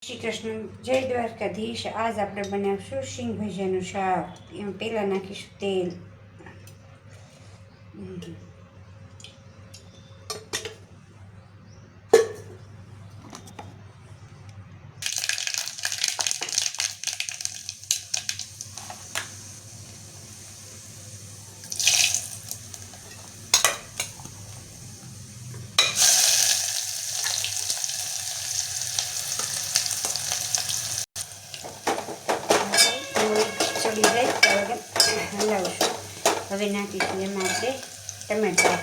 શ્રી કૃષ્ણ, જય દ્વારકાધીશ। આજ આપણે બનાવશું સિંગ ભજીયાનું શાક। એમ પહેલાં નાખીશું તેલ। ચડી જાય તો હલાવશું। હવે નાખીશું એમાં આપણે ટમેટા।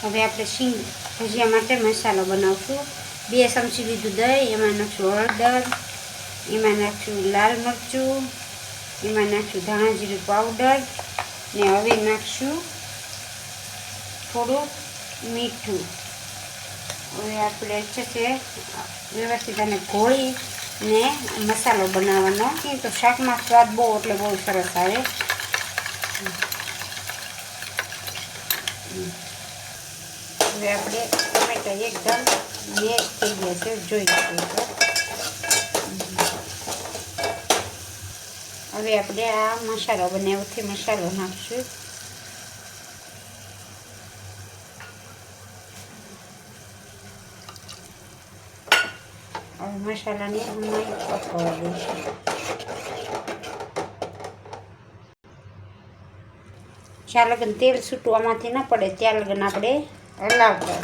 હવે આપણે સિંગ ભજીયા માટે મસાલો બનાવશું। 2 ચમચી લીધું દહીં, એમાં નાખશું હળદર, એમાં નાખશું લાલ મરચું, એમાં નાખશું ધાણા જીરું પાવડર ને હવે નાખશું થોડું મીઠું। હવે આપણે अच्छे से વ્યવસ્થિત આને ઘોળી ને મસાલો બનાવવાનો, તો શાકમાં સ્વાદ બહુ એટલે બહુ સરસ આવે। હવે આપણે ટમેટા એકદમ મેશ થઈ ગયા છે, જોઈ શકો છો। હવે આપણે આ મસાલો બનાવ્યો છે, મસાલો નાખશું। હવે મસાલાને હમણાં પકવવા દઈશું। જ્યાં લગન તેલ છૂટું આમાંથી ન પડે ત્યાં લગન આપણે હલાવતા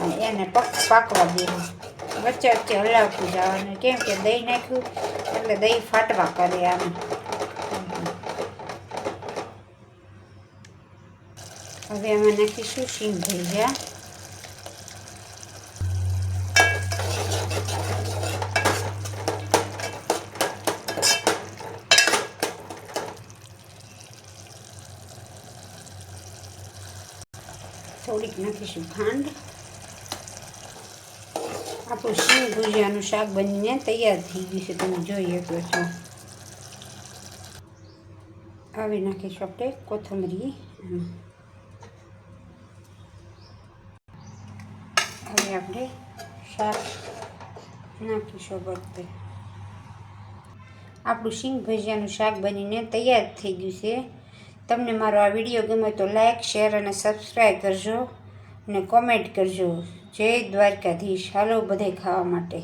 અને એને પાકવા દેવું। વચ્ચે વચ્ચે હલાવતું જવાનું, કેમ કે દહીં નાખ્યું એટલે દહીં ફાટવા કરે આમ। હવે આમાં નાખીશું સિંગ ભજીયા। થોડીક નાખીશું ખાંડ। આપણું સિંગ ભજીયાનું શાક બનીને તૈયાર થઈ ગયું છે, તમે જોઈ શકો છો। હવે નાખીશું આપણે કોથમરી। હવે આપણે શાક નાખીશું બધે। આપણું સિંગ ભજીયાનું શાક બનીને તૈયાર થઈ ગયું છે। તમને મારો આ વિડીયો ગમે તો લાઈક, શેર અને સબસ્ક્રાઈબ કરજો અને કોમેન્ટ કરજો। જય દ્વારકાધીશ। હાલો બધે ખાવા માટે।